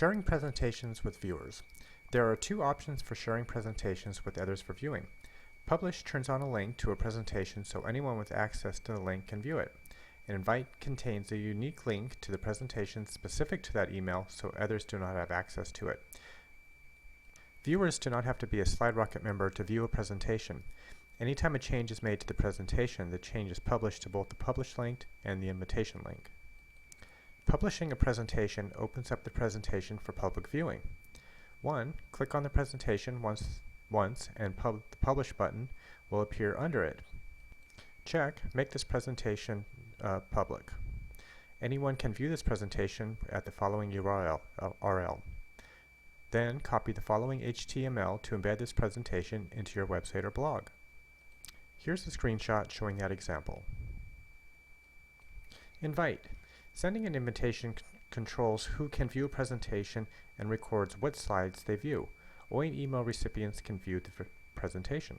Sharing presentations with viewers. There are two options for sharing presentations with others for viewing. Publish turns on a link to a presentation so anyone with access to the link can view it. An invite contains a unique link to the presentation specific to that email so others do not have access to it. Viewers do not have to be a SlideRocket member to view a presentation. Anytime a change is made to the presentation, the change is published to both the publish link and the invitation link. Publishing a presentation opens up the presentation for public viewing. 1. Click on the presentation once and the Publish button will appear under it. Check Make this presentation public. Anyone can view this presentation at the following URL. Then copy the following HTML to embed this presentation into your website or blog. Here's a screenshot showing that example. Invite. Sending an invitation controls who can view a presentation and records what slides they view. Only email recipients can view the presentation.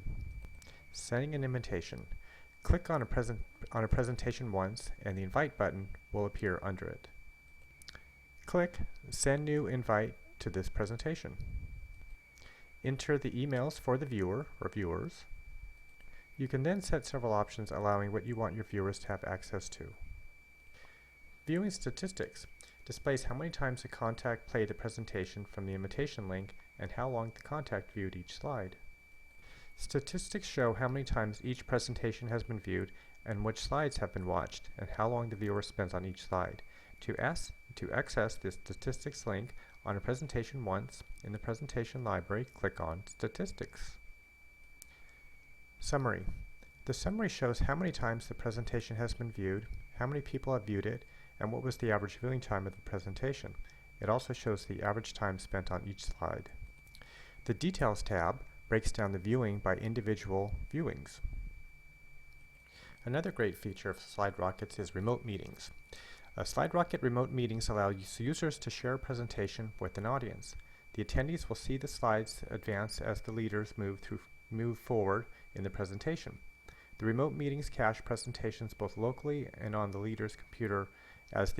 Sending an invitation. Click on a presentation once and the invite button will appear under it. Click Send New Invite to this presentation. Enter the emails for the viewer or viewers. You can then set several options allowing what you want your viewers to have access to. Viewing statistics displays how many times a contact played the presentation from the invitation link and how long the contact viewed each slide. Statistics show how many times each presentation has been viewed and which slides have been watched and how long the viewer spends on each slide. To access the statistics link on a presentation once in the presentation library, click on Statistics. Summary. The summary shows how many times the presentation has been viewed, how many people have viewed it, and what was the average viewing time of the presentation. It also shows the average time spent on each slide. The Details tab breaks down the viewing by individual viewings. Another great feature of SlideRockets is remote meetings. SlideRocket remote meetings allow users to share a presentation with an audience. The attendees will see the slides advance as the leaders move forward in the presentation. The remote meetings cache presentations both locally and on the leader's computer as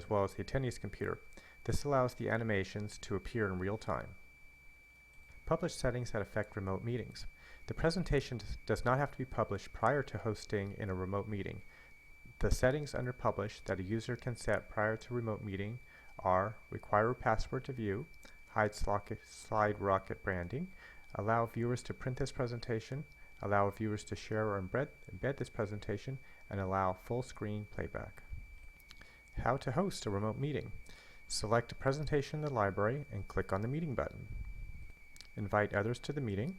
well as the attendee's computer. This allows the animations to appear in real time. Publish settings that affect remote meetings. The presentation does not have to be published prior to hosting in a remote meeting. The settings under Publish that a user can set prior to remote meeting are Require a password to view, Hide SlideRocket branding, Allow viewers to print this presentation, Allow viewers to share or embed this presentation, and allow full screen playback. How to host a remote meeting. Select a presentation in the library and click on the meeting button. Invite others to the meeting.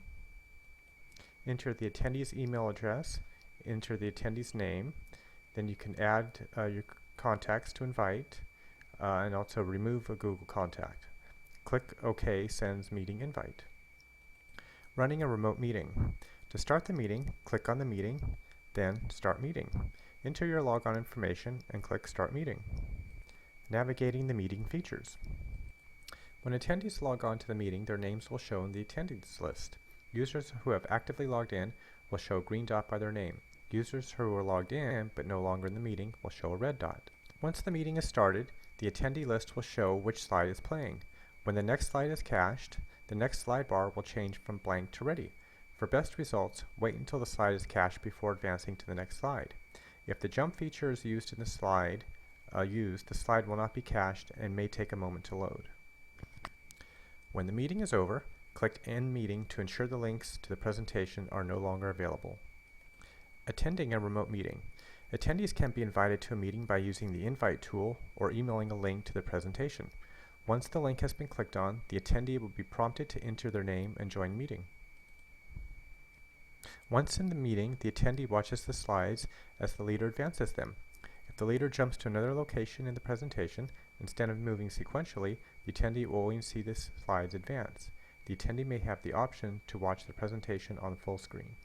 Enter the attendee's email address, enter the attendee's name, then you can add your contacts to invite and also remove a Google contact. Click OK sends meeting invite. Running a remote meeting. To start the meeting, click on the meeting, then Start Meeting. Enter your logon information and click Start Meeting. Navigating the meeting features. When attendees log on to the meeting, their names will show in the attendees list. Users who have actively logged in will show a green dot by their name. Users who are logged in but no longer in the meeting will show a red dot. Once the meeting is started, the attendee list will show which slide is playing. When the next slide is cached, the next slide bar will change from blank to ready. For best results, wait until the slide is cached before advancing to the next slide. If the jump feature is used in the slide, the slide will not be cached and may take a moment to load. When the meeting is over, click End Meeting to ensure the links to the presentation are no longer available. Attending a remote meeting. Attendees can be invited to a meeting by using the Invite tool or emailing a link to the presentation. Once the link has been clicked on, the attendee will be prompted to enter their name and join meeting. Once in the meeting, the attendee watches the slides as the leader advances them. If the leader jumps to another location in the presentation, instead of moving sequentially, the attendee will only see the slides advance. The attendee may have the option to watch the presentation on full screen.